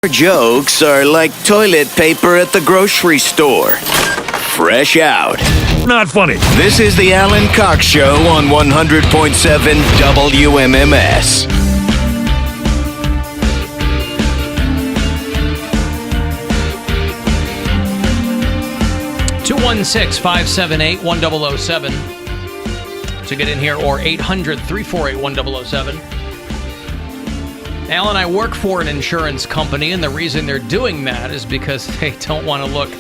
Jokes are like toilet paper at the grocery store. Fresh out. Not funny. This is the Alan Cox Show on 100.7 WMMS. 216-578-1007 to get in here, or 800-348-1007. Al and I work for an insurance company, and the reason they're doing that is because they don't want to look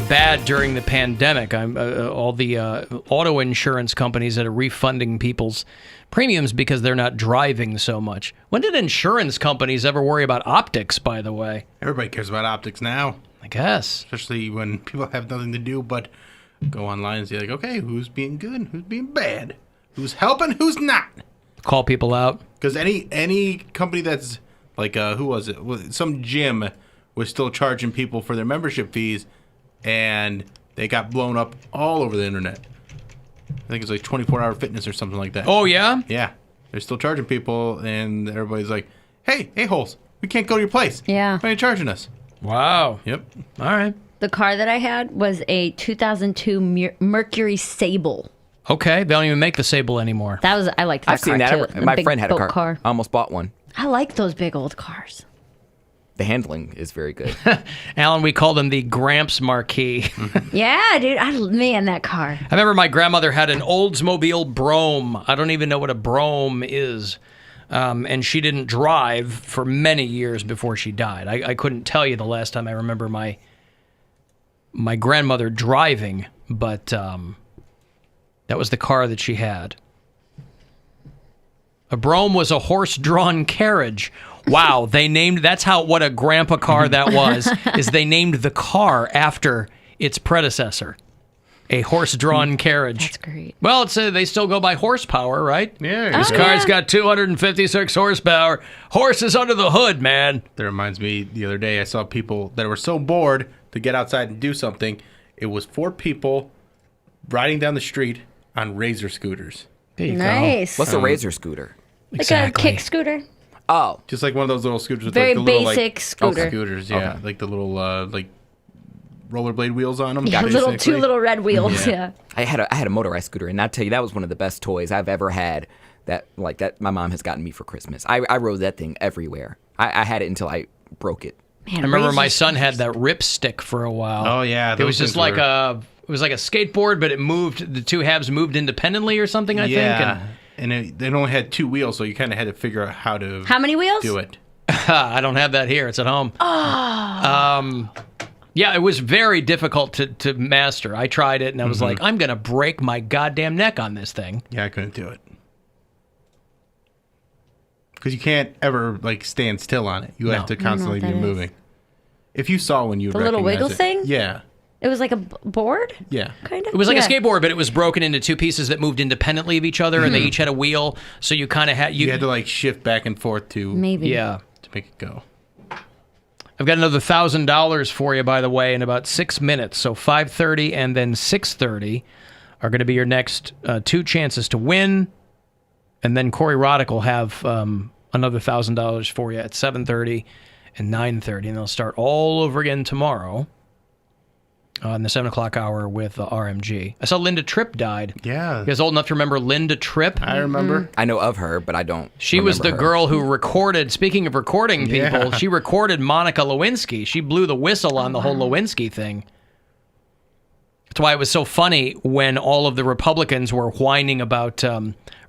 bad during the pandemic. All the auto insurance companies that are refunding people's premiums because they're not driving so much. When did insurance companies ever worry about optics, by the way? Everybody cares about optics now. I guess. Especially when people have nothing to do but go online and see, like, okay, who's being good, who's being bad, who's helping, who's not. Call people out. Because any company that's like, who was it? Some gym was still charging people for their membership fees, and they got blown up all over the internet. I think it's like 24-hour fitness or something like that. Oh, yeah? Yeah. They're still charging people, and everybody's like, hey, a-holes, we can't go to your place. Yeah. Why are you charging us? Wow. Yep. All right. The car that I had was a 2002 Mercury Sable. Okay, they don't even make the Sable anymore. I liked that I've car seen that. too. My The friend had a big car. I almost bought one. I like those big old cars. The handling is very good. Alan, we called them the Gramps Marquis. Yeah, dude. Man, that car. I remember my grandmother had an Oldsmobile Brougham. I don't even know what a Brougham is. And she didn't drive for many years before she died. I couldn't tell you the last time I remember my grandmother driving, but that was the car that she had. A Brougham was a horse-drawn carriage. Wow, what a grandpa car that was, is they named the car after its predecessor. A horse-drawn carriage. That's great. Well, they still go by horsepower, right? Yeah. This car's got 256 horsepower. Horses under the hood, man. That reminds me, the other day I saw people that were so bored to get outside and do something. It was 4 people riding down the street on Razor scooters. There you Nice. What's a Razor scooter? Like Exactly. a kick scooter? Oh, Just like one of those little scooters with Very like the little basic scooter. scooters, yeah. Okay. Like the little like rollerblade wheels on them. Yeah, basically. 2 little red wheels. Yeah. I had a motorized scooter, and I'll tell you, that was one of the best toys I've ever had. That my mom has gotten me for Christmas. I rode that thing everywhere. I had it until I broke it. Man, I remember my Razor son had that ripstick for a while. Oh, yeah, It was those just things like were- it was like a skateboard, but it moved. The 2 halves moved independently or something. I think. Yeah. And it only had 2 wheels, so you kind of had to figure out how to How many wheels? do it. I don't have that here. It's at home. Yeah, it was very difficult to master. I tried it, and I was like, I'm going to break my goddamn neck on this thing. Yeah, I couldn't do it. Because you can't ever like stand still on it. You have to constantly be that is. moving. If you saw one, you would The little recognize wiggle it. thing? Yeah. It was like a board? Yeah. Kind of? It was like Yeah. a skateboard, but it was broken into 2 pieces that moved independently of each other, and they each had a wheel, so you kind of had... You had to like shift back and forth to Maybe. Yeah. make it go. I've got another $1,000 for you, by the way, in about 6 minutes. So 5:30 and then 6:30 are going to be your next 2 chances to win. And then Corey Roddick will have another $1,000 for you at 7:30 and 9:30. And they'll start all over again tomorrow in the 7 o'clock hour with RMG. I saw Linda Tripp died. Yeah. You guys old enough to remember Linda Tripp? I remember. I know of her, but I don't. She was the remember her. girl who recorded, speaking of recording people, Yeah. she recorded Monica Lewinsky. She blew the whistle on the whole Lewinsky thing. That's why it was so funny when all of the Republicans were whining about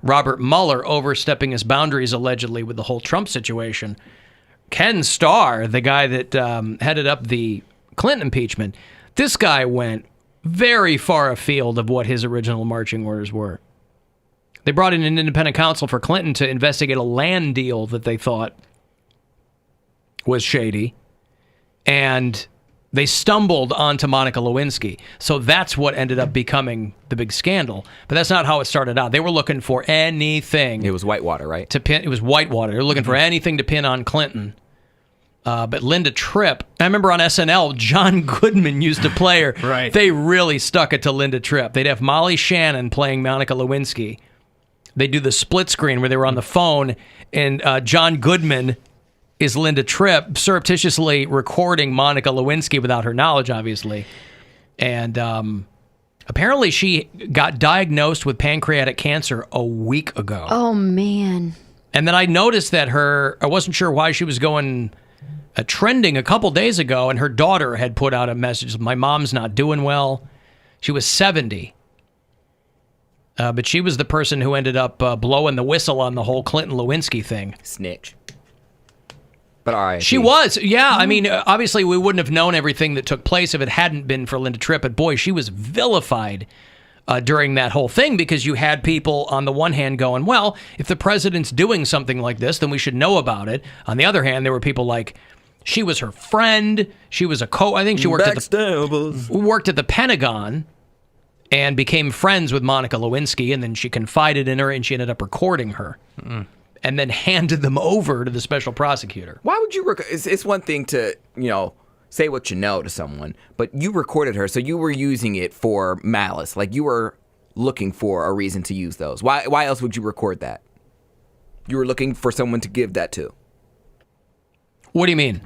Robert Mueller overstepping his boundaries, allegedly, with the whole Trump situation. Ken Starr, the guy that headed up the Clinton impeachment, this guy went very far afield of what his original marching orders were. They brought in an independent counsel for Clinton to investigate a land deal that they thought was shady, and they stumbled onto Monica Lewinsky. So that's what ended up becoming the big scandal. But that's not how it started out. They were looking for anything It was Whitewater, right? to pin. It was Whitewater. They were looking for anything to pin on Clinton. But Linda Tripp, I remember on SNL, John Goodman used to play her. Right. They really stuck it to Linda Tripp. They'd have Molly Shannon playing Monica Lewinsky. They'd do the split screen where they were on the phone, and John Goodman is Linda Tripp surreptitiously recording Monica Lewinsky without her knowledge, obviously. And apparently she got diagnosed with pancreatic cancer a week ago. Oh, man. And then I noticed that I wasn't sure why she was going trending a couple days ago, and her daughter had put out a message, my mom's not doing well. She was 70. But she was the person who ended up blowing the whistle on the whole Clinton-Lewinsky thing. Snitch. But all right. She was, yeah. I mean, obviously we wouldn't have known everything that took place if it hadn't been for Linda Tripp. But boy, she was vilified during that whole thing, because you had people on the one hand going, well, if the president's doing something like this, then we should know about it. On the other hand, there were people like, she was her friend. She was I think she worked at the Pentagon and became friends with Monica Lewinsky, and then she confided in her, and she ended up recording her. And then handed them over to the special prosecutor. Why would you it's one thing to, say what you know to someone, but you recorded her, so you were using it for malice. Like, you were looking for a reason to use those. Why else would you record that? You were looking for someone to give that to. What do you mean?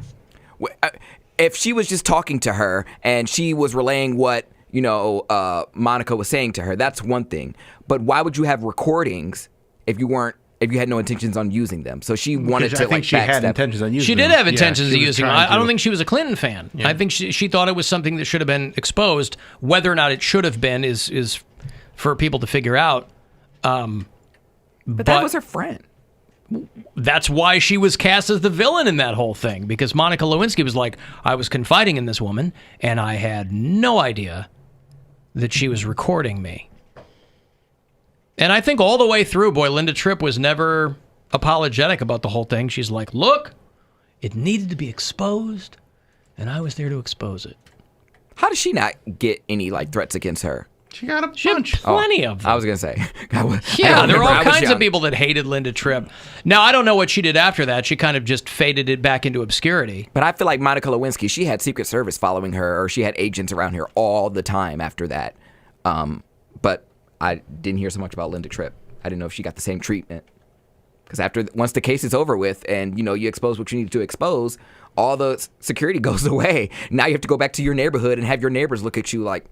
If she was just talking to her and she was relaying what, Monica was saying to her, that's one thing. But why would you have recordings if you had no intentions on using them? So she wanted to, I think she had intentions on using them. She did have intentions of using them. I don't think she was a Clinton fan. Yeah. I think she thought it was something that should have been exposed. Whether or not it should have been is for people to figure out. But that was her friend. That's why she was cast as the villain in that whole thing, because Monica Lewinsky was like, I was confiding in this woman, and I had no idea that she was recording me. And I think all the way through, boy, Linda Tripp was never apologetic about the whole thing. She's like, look, it needed to be exposed, and I was there to expose it. How does she not get any, threats against her? She got a She bunch. had plenty of them. I was going to say. Yeah, there were all kinds of people that hated Linda Tripp. Now, I don't know what she did after that. She kind of just faded it back into obscurity. But I feel like Monica Lewinsky, she had Secret Service following her, or she had agents around her all the time after that. But I didn't hear so much about Linda Tripp. I didn't know if she got the same treatment. Because once the case is over with and, you expose what you need to expose, all the security goes away. Now you have to go back to your neighborhood and have your neighbors look at you like,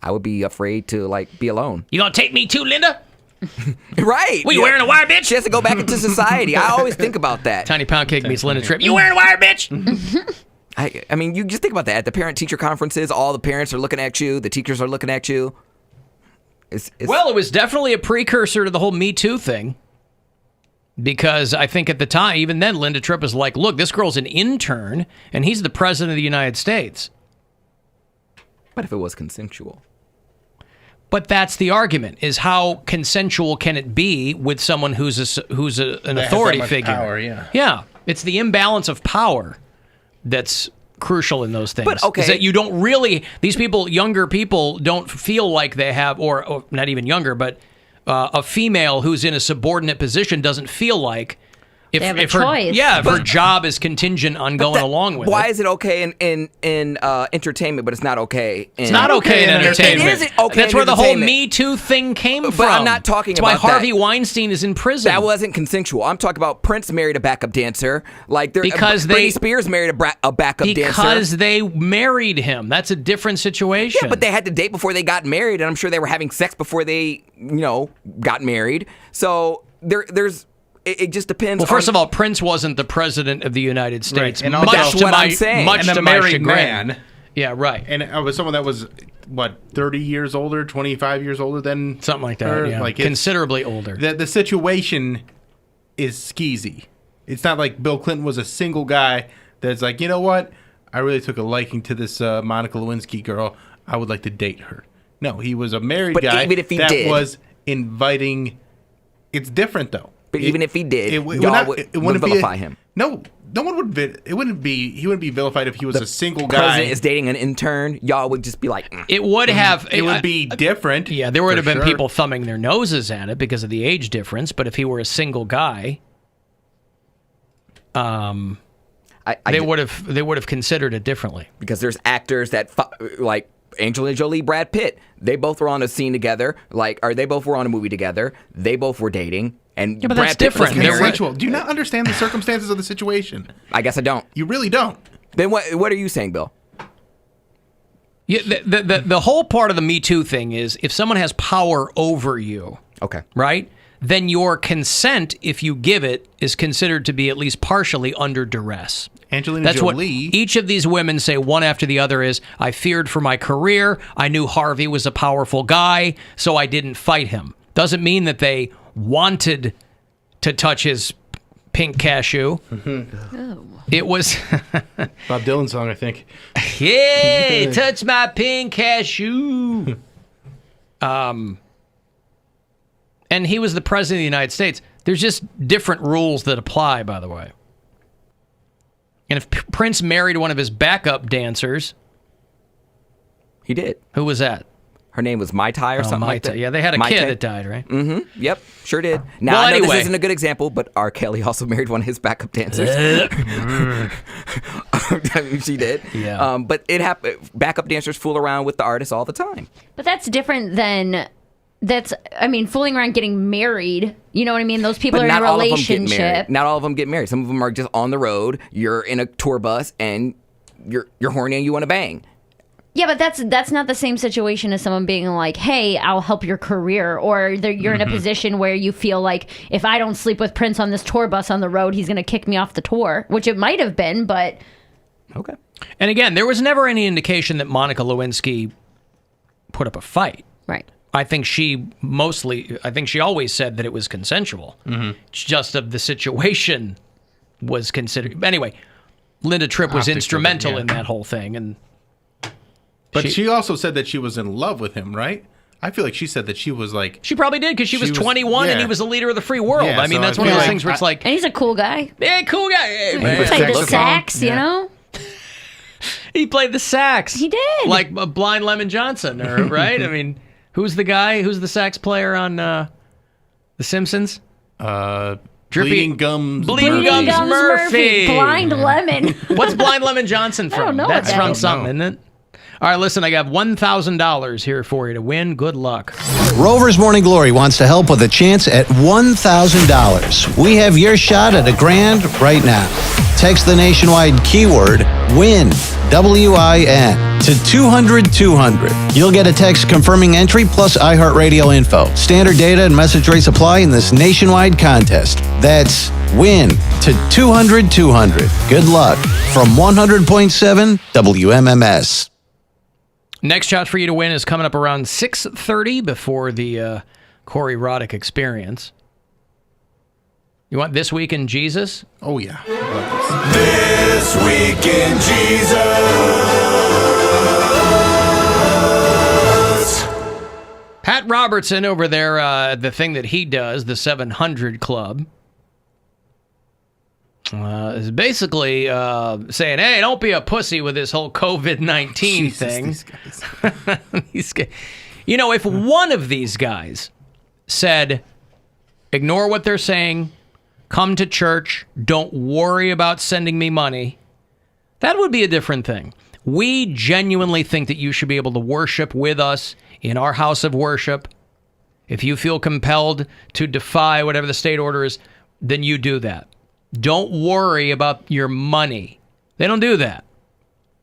I would be afraid to, be alone. You gonna take me too, Linda? Right. You wearing a wire, bitch? She has to go back into society. I always think about that. Tiny Poundcake meets Linda Tripp. You wearing a wire, bitch? I mean, you just think about that. At the parent-teacher conferences, all the parents are looking at you. The teachers are looking at you. Well, it was definitely a precursor to the whole Me Too thing. Because I think at the time, even then, Linda Tripp was like, look, this girl's an intern, and he's the president of the United States. But if it was consensual. But that's the argument, is how consensual can it be with someone who's an authority figure? Power, yeah. Yeah, it's the imbalance of power that's crucial in those things. But, okay. Is that you don't really, these people, younger people, don't feel like they have, or not even younger, but a female who's in a subordinate position doesn't feel like they have a choice. If her job is contingent on going along with it. Why is it okay in entertainment, but it's not okay in... It's not okay in entertainment. It isn't okay. That's where the whole Me Too thing came from. But I'm not talking That's about why Harvey Weinstein is in prison. That wasn't consensual. I'm talking about Prince married a backup dancer. Britney Spears married a backup dancer. Because they married him. That's a different situation. Yeah, but they had to date before they got married, and I'm sure they were having sex before they, got married. So there's... It just depends. Well, first of all, Prince wasn't the president of the United States. Right. And That's what I'm saying. Much and to a my married chagrin. man. Yeah, right. And it was someone that was, 30 years older, 25 years older than Something like that, her? yeah. Considerably older. The situation is skeezy. It's not like Bill Clinton was a single guy that's like, you know what? I really took a liking to this Monica Lewinsky girl. I would like to date her. No, he was a married guy even if he that did, was inviting. It's different, though. But even if he did, it y'all would vilify him. No one would. It wouldn't be. He wouldn't be vilified if he was a single The guy. president is dating an intern. Y'all would just be like, It would have. It would be different. Yeah, there would have been sure. people thumbing their noses at it because of the age difference. But if he were a single guy, they would have considered it differently. because there's actors that like Angelina Jolie, Brad Pitt. They both were on a scene together. Or they both were on a movie together. They both were dating, And Yeah, but Brad that's Pitt different. was married. Consensual. Do you not understand the circumstances of the situation? I guess I don't. You really don't. Then what are you saying, Bill? Yeah, the whole part of the Me Too thing is if someone has power over you, Okay. right, then your consent, if you give it, is considered to be at least partially under duress. Angelina That's what Jolie. each of these women say one after the other is, I feared for my career. I knew Harvey was a powerful guy, so I didn't fight him. Doesn't mean that they wanted to touch his pink cashew. Oh. It was, Bob Dylan song, I think. yeah, touch my pink cashew. And he was the president of the United States. There's just different rules that apply, by the way. And if Prince married one of his backup dancers, He did. who was that? Her name was Mai Tai or something like that. Yeah, they had a Mai kid Tai. that died, right? Mm-hmm. Yep, sure did. Now, Well, I know anyway. this isn't a good example, but R. Kelly also married one of his backup dancers. She did. Yeah. But it happened. Backup dancers fool around with the artists all the time. But that's different than fooling around getting married. You know what I mean? Those people But are in not a all of them get married. relationship. Not all of them get married. Some of them are just on the road. You're in a tour bus and you're horny and you want to bang. Yeah, but that's not the same situation as someone being like, "Hey, I'll help your career," or you're in a position where you feel like if I don't sleep with Prince on this tour bus on the road, he's going to kick me off the tour, which it might have been, but Okay. And again, there was never any indication that Monica Lewinsky put up a fight. right. I think she always said that it was consensual. It's just of the situation was considered. Anyway, Linda Tripp was Optics of it, instrumental yeah. in that whole thing. And But she also said that she was in love with him, right? I feel like she said that she was like... she probably did because she was She was- 21 and yeah. he was the leader of the free world. Yeah, I mean, so that's I one of feel those like things where it's like, And he's a cool guy. hey, cool guy. Hey, He man. was played the saxophone. sax, you Yeah. know? He played the sax. He did. Like Blind Lemon Johnson, right? I mean, who's the guy? Who's the sax player on The Simpsons? Bleeding Gums Bleeding Murphy. Gums Murphy. Blind Lemon. What's Blind Lemon Johnson from? don't know what That's that from is. something, isn't it? All right, listen, I got $1,000 here for you to win. Good luck. Rover's Morning Glory wants to help with a chance at $1,000. We have your shot at $1,000 right now. Text the nationwide keyword WIN, W-I-N, to 200-200. You'll get a text confirming entry plus iHeartRadio info. Standard data and message rates apply in this nationwide contest. That's WIN to 200-200. Good luck from 100.7 WMMS. Next shot for you to win is coming up around 6:30 before the Corey Roddick Experience. You want This Week in Jesus? Oh, yeah. I love this. This Week in Jesus. Pat Robertson over there, the thing that he does, the 700 Club, is basically saying, hey, don't be a pussy with this whole COVID-19 Jesus, thing. these guys. You know, if one of these guys said, ignore what they're saying, come to church, don't worry about sending me money, that would be a different thing. We genuinely think that you should be able to worship with us in our house of worship. If you feel compelled to defy whatever the state order is, then you do that. Don't worry about your money. They don't do that.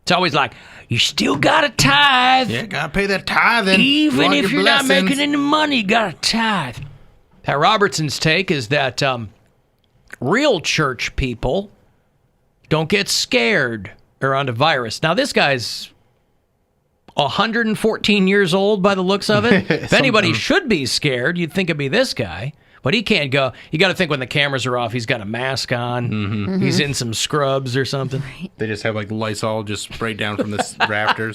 It's always like, you still got to tithe. Yeah, gotta pay that tithe. Even if you're not making any money, you got to tithe. Pat Robertson's take is that real church people don't get scared around a virus. Now, this guy's 114 years old by the looks of it. If anybody should be scared, you'd think it'd be this guy. But he can't go. You got to think when the cameras are off, he's got a mask on. Mm-hmm. He's in some scrubs or something. They just have like Lysol just sprayed down from the rafters.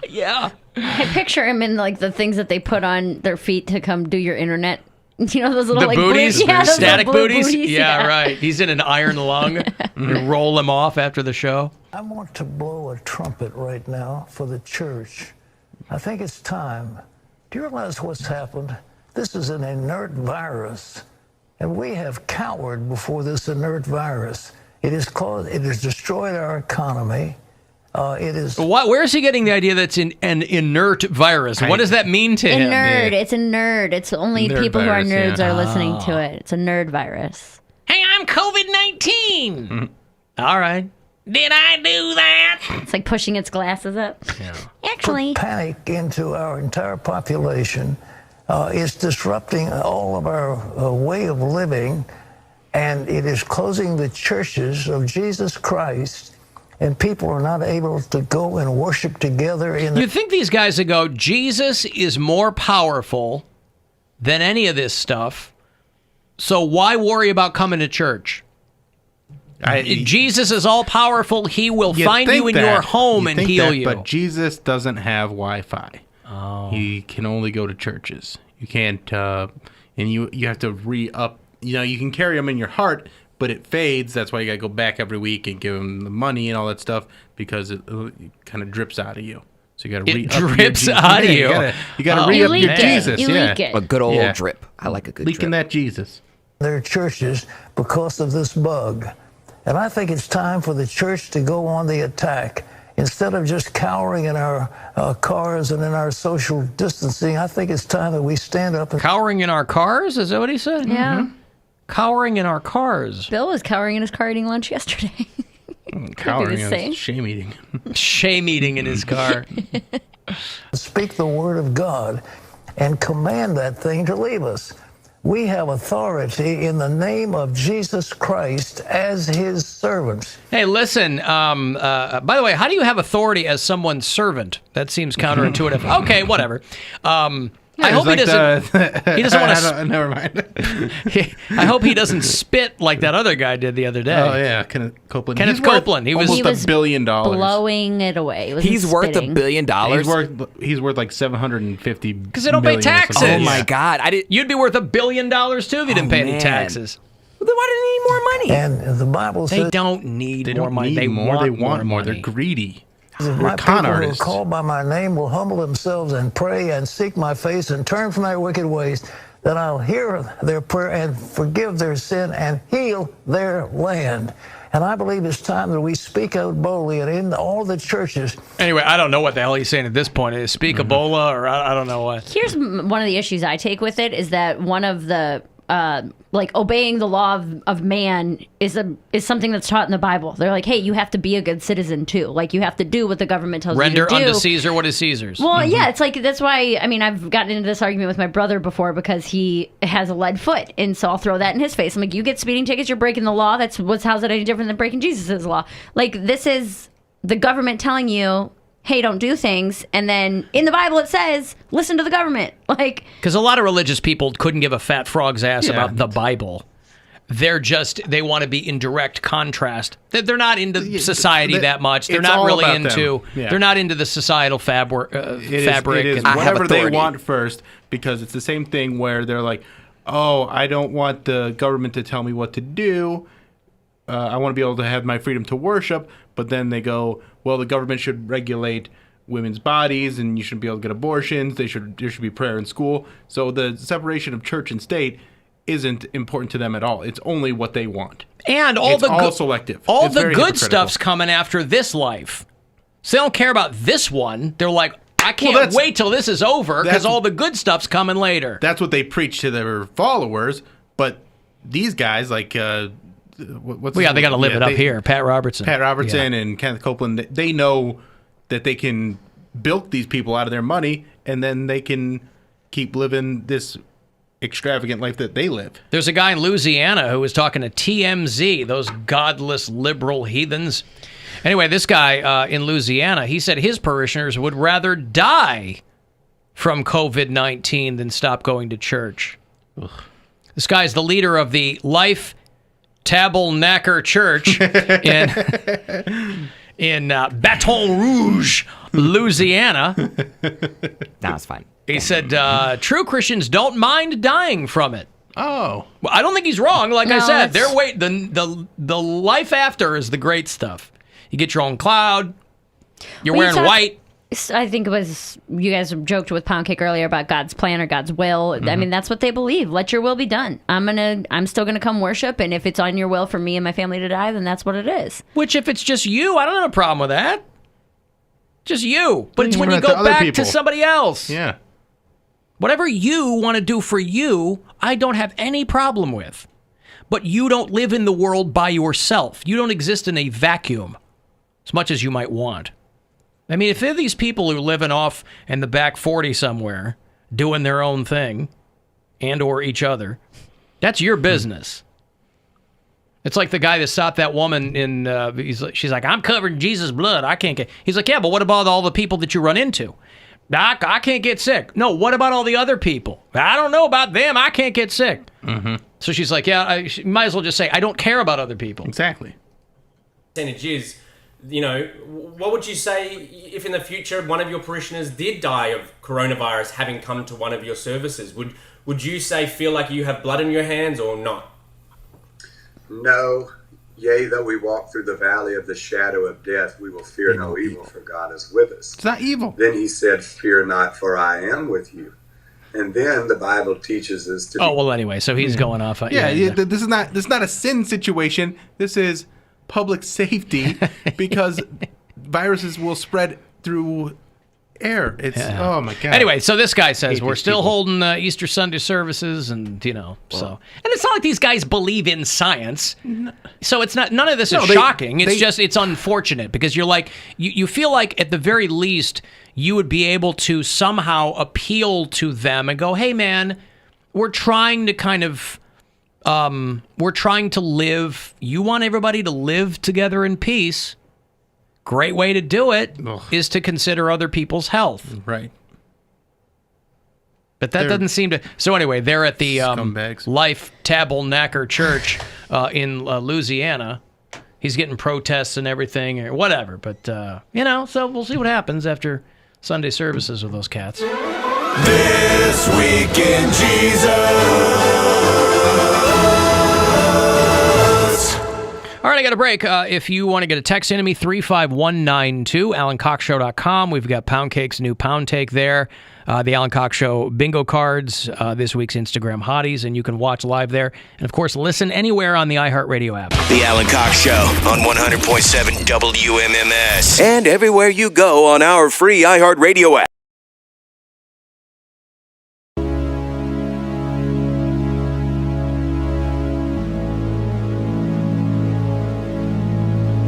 Yeah. I picture him in like the things that they put on their feet to come do your internet. You know, those little The like booties? blue, yeah, those Static little blue booties? Yeah, right. He's in an iron lung. You roll him off after the show. I want to blow a trumpet right now for the church. I think it's time. Do you realize what's happened? This is an inert virus, and we have cowered before this inert virus. It has destroyed our economy, It is Where is he getting the idea that's an inert virus? What does that mean to him? nerd. It's a nerd. It's only Nerd people virus, who are nerds yeah. are listening to it. It's a nerd virus. Hey, I'm COVID-19. All right. Did I do that? It's like pushing its glasses up. Actually, panic into our entire population. It's disrupting all of our way of living, and it is closing the churches of Jesus Christ, and people are not able to go and worship together in the You think these guys would go, Jesus is more powerful than any of this stuff, so why worry about coming to church? Jesus is all powerful. He will find you in your home and heal you. But Jesus doesn't have Wi-Fi. Oh. He can only go to churches. You can't, and you have to re-up. You can carry them in your heart, but it fades. That's why you got to go back every week and give them the money and all that stuff because it kind of drips out of you. So you got to re-up your drips Jesus. out of you. You got to re-up your Jesus. You leak it. A good old drip. I like a good Leaking drip. that Jesus. their churches because of this bug. And I think it's time for the church to go on the attack. Instead of just cowering in our cars and in our social distancing, I think it's time that we stand up and... Cowering in our cars? Is that what he said? Yeah. Mm-hmm. Cowering in our cars. Bill was cowering in his car eating lunch yesterday. Cowering the same. is shame eating. Shame eating in his car. speak the word of God and command that thing to leave us. We have authority in the name of Jesus Christ as his servants. Hey, listen, by the way, how do you have authority as someone's servant? That seems counterintuitive. Okay, whatever. I hope he doesn't want to. Never mind. I hope he doesn't spit like that other guy did the other day. Oh yeah, Kenneth Copeland. Kenneth He's worth Copeland. He was almost was $1 billion. Blowing it away. It wasn't He's worth spitting. $1 billion. He's worth like 750. Because they don't pay taxes. Oh my God! I did. You'd be worth $1 billion too if you didn't pay any man. taxes. Well, then why do they need more money? And the Bible They says, don't need They more don't money. need They more. They want more. money. They're greedy. if We're my con people artists. who are called by my name will humble themselves and pray and seek my face and turn from their wicked ways, then I'll hear their prayer and forgive their sin and heal their land. And I believe it's time that we speak out boldly and in all the churches. Anyway, I don't know what the hell he's saying at this point. Is speak Ebola or I don't know what. Here's one of the issues I take with it is that one of the like obeying the law of man is something that's taught in the Bible. They're like, hey, you have to be a good citizen too. Like you have to do what the government tells Render you to do. unto Caesar what is Caesar's. Well, yeah, it's like that's why. I mean, I've gotten into this argument with my brother before because he has a lead foot, and so I'll throw that in his face. I'm like, you get speeding tickets, you're breaking the law. How's it any different than breaking Jesus' law? Like this is the government telling you, hey, don't do things, and then in the Bible it says, listen to the government. Like, Because a lot of religious people couldn't give a fat frog's ass Yeah. about the Bible. They want to be in direct contrast. They're not into society that much. They're it's not all really about into. them. Yeah. They're not into the societal fabric. It is and I have whatever they authority. want first, because it's the same thing where they're like, oh, I don't want the government to tell me what to do. I want to be able to have my freedom to worship. But then they go, well, the government should regulate women's bodies and you shouldn't be able to get abortions. There should be prayer in school. So the separation of church and state isn't important to them at all. It's only what they want. And all It's the all selective. All It's the very good hypocritical. stuff's coming after this life. So they don't care about this one. They're like, I can't that's- wait till this is over because that's- all the good stuff's coming later. That's what they preach to their followers. But these guys, like, what's Well, yeah, they got to live it up they- here. Pat Robertson and Kenneth Copeland, they know that they can bilk these people out of their money and then they can keep living this extravagant life that they live. There's a guy in Louisiana who was talking to TMZ, those godless liberal heathens. Anyway, this guy in Louisiana, he said his parishioners would rather die from COVID-19 than stop going to church. Ugh. This guy's the leader of the Life Tabernacle Church in Baton Rouge, Louisiana. Nah, it's fine. He said, true Christians don't mind dying from it. Oh. Well, I don't think he's wrong. Like I No, said, that's- the life after is the great stuff. You get your own cloud. You're Well, you wearing talk- white. I think it was you guys joked with Poundcake earlier about God's plan or God's will. I mean, that's what they believe. Let your will be done. I'm still gonna come worship, and if it's on your will for me and my family to die, then that's what it is. Which, if it's just you, I don't have a problem with that. Just you. But it's when you Spread to go other back people. to somebody else. Yeah. Whatever you want to do for you, I don't have any problem with. But you don't live in the world by yourself. You don't exist in a vacuum as much as you might want. I mean, if there are these people who are living off in the back 40 somewhere, doing their own thing, and or each other, that's your business. It's like the guy that stopped that woman in, she's like, I'm covered in Jesus' blood. I can't get, he's like, yeah, but what about all the people that you run into? I can't get sick. No, what about all the other people? I don't know about them. I can't get sick. Mm-hmm. So she's like, yeah, you might as well just say, I don't care about other people. Exactly. Percentage is, what would you say if in the future one of your parishioners did die of coronavirus having come to one of your services? Would you say feel like you have blood in your hands or not? No, yea, though we walk through the valley of the shadow of death, we will fear no evil, for God is with us. It's not evil. Then he said, fear not, for I am with you. And then the Bible teaches us to Oh, well, anyway, so he's going off. This is not a sin situation. This is public safety because viruses will spread through air. Oh my God. Anyway, so this guy says we're still people. holding Easter Sunday services, and so, and it's not like these guys believe in science. So it's not. None of this is shocking. It's unfortunate because you're like you feel like at the very least you would be able to somehow appeal to them and go, hey man, we're trying to kind of we're trying to live. You want everybody to live together in peace. Great way to do it is to consider other people's health. Right. But that doesn't seem to... So anyway, they're at the scumbags. Life Tabernacle Church in Louisiana. He's getting protests and everything or whatever. But, so we'll see what happens after Sunday services with those cats. This Week in Jesus. All right, I got a break. If you want to get a text into me, 35192, AlanCoxShow.com. We've got Poundcake's new Poundcake there. The Alan Cox Show bingo cards, this week's Instagram hotties, and you can watch live there. And, of course, listen anywhere on the iHeartRadio app. The Alan Cox Show on 100.7 WMMS. And everywhere you go on our free iHeartRadio app.